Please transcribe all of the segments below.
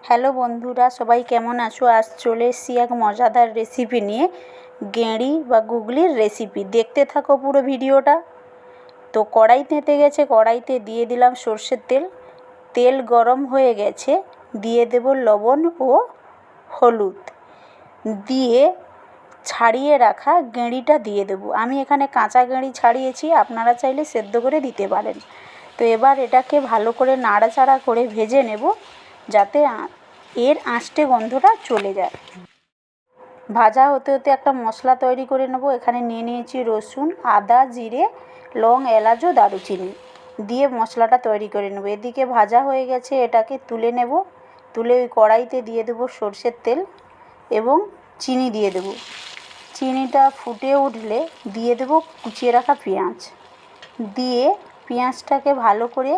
Hello বন্ধুরা, সবাই কেমন আছো? আজ চলে এসেছি এক মজাদার রেসিপি নিয়ে, গেঁড়ি বা গুগলির রেসিপি। দেখতে থাকো পুরো ভিডিওটা। তো কড়াই তেতে গেছে, কড়াইতে দিয়ে দিলাম সর্ষের তেল। তেল গরম হয়ে গেছে, দিয়ে দেব লবণ ও হলুদ, দিয়ে ছাড়িয়ে রাখা গেঁড়িটা দিয়ে দেব। আমি এখানে কাঁচা গেঁড়ি ছাড়িয়েছি, আপনারা চাইলে সেদ্ধ করে দিতে পারেন। তো এবার এটাকে ভালো করে নাড়াচাড়া করে ভেজে নেব, যাতে এর আঁশটে গন্ধটা চলে যায়। ভাজা হতে হতে একটা মশলা তৈরি করে নেব। এখানে নিয়ে নিয়েছি রসুন, আদা, জিরে, লং, এলাচ ও দারুচিনি দিয়ে মশলাটা তৈরি করে নেব। এদিকে ভাজা হয়ে গেছে, এটাকে তুলে নেব। তুলে ওই কড়াইতে দিয়ে দেবো সর্ষের তেল এবং চিনি দিয়ে দেব। চিনিটা ফুটে উঠলে দিয়ে দেব কুচিয়ে রাখা পেঁয়াজ, দিয়ে পেঁয়াজটাকে ভালো করে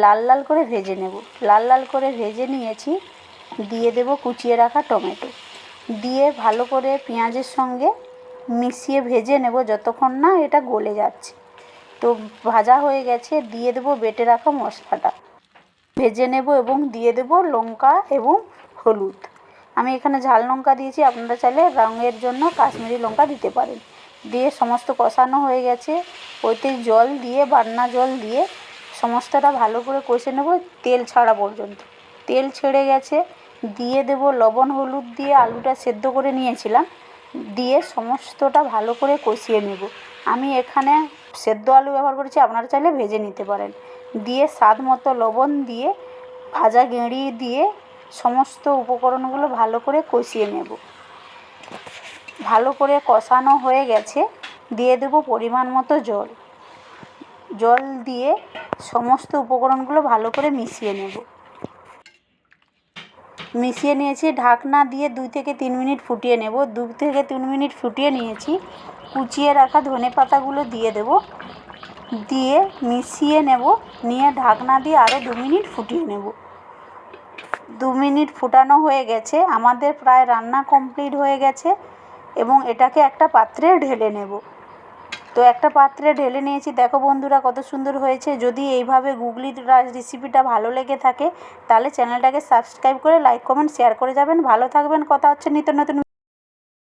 লাল লাল করে ভেজে নেব। লাল লাল করে ভেজে নিয়েছি, দিয়ে দেব কুচিয়ে রাখা টমেটো, দিয়ে ভালো করে পেঁয়াজের সঙ্গে মিশিয়ে ভেজে নেব যতক্ষণ না এটা গলে যাচ্ছে। তো ভাজা হয়ে গেছে, দিয়ে দেব বেটে রাখা মশলাটা, ভেজে নেব এবং দিয়ে দেব লঙ্কা এবং হলুদ। আমি এখানে ঝাল লঙ্কা দিয়েছি, আপনারা চাইলে রঙের জন্য কাশ্মীরি লঙ্কা দিতে পারেন। দিয়ে সমস্ত কষানো হয়ে গেছে, ওইতে জল দিয়ে, বান্না জল দিয়ে সমস্তটা ভালো করে কষে নেব তেল ছাড়া পর্যন্ত। তেল ছেড়ে গেছে, দিয়ে দেব লবণ হলুদ দিয়ে আলুটা সেদ্ধ করে নিয়েছিলাম, দিয়ে সমস্তটা ভালো করে কষিয়ে নেব। আমি এখানে সেদ্ধ আলু ব্যবহার করেছি, আপনারা চাইলে ভেজে নিতে পারেন। দিয়ে স্বাদ মতো লবণ দিয়ে ভাজা গেঁড়ি দিয়ে সমস্ত উপকরণগুলো ভালো করে কষিয়ে নেব। ভালো করে কষানো হয়ে গেছে, দিয়ে দেব পরিমাণ মতো জল। জল দিয়ে সমস্ত উপকরণগুলো ভালো করে মিশিয়ে নেব। মিশিয়ে নিয়েছি, ঢাকনা দিয়ে 2 থেকে 3 মিনিট ফুটিয়ে নেব। 2 থেকে 3 মিনিট ফুটিয়ে নিয়েছি, কুচিয়ে রাখা ধনেপাতাগুলো দিয়ে দেব, দিয়ে মিশিয়ে নেব। নিয়ে ঢাকনা দিয়ে আরও 2 মিনিট ফুটিয়ে নেব। 2 মিনিট ফুটানো হয়ে গেছে, আমাদের প্রায় রান্না কমপ্লিট হয়ে গেছে এবং এটাকে একটা পাত্রে ঢেলে নেব। তো একটা পাত্রে ঢেলে নিয়েছি, দেখো বন্ধুরা কত সুন্দর হয়েছে। যদি এইভাবে গুগলির রেসিপিটা ভালো লেগে থাকে তাহলে চ্যানেলটাকে সাবস্ক্রাইব করে লাইক কমেন্ট শেয়ার করে যাবেন। ভালো থাকবেন, কথা হচ্ছে নিত্য নতুন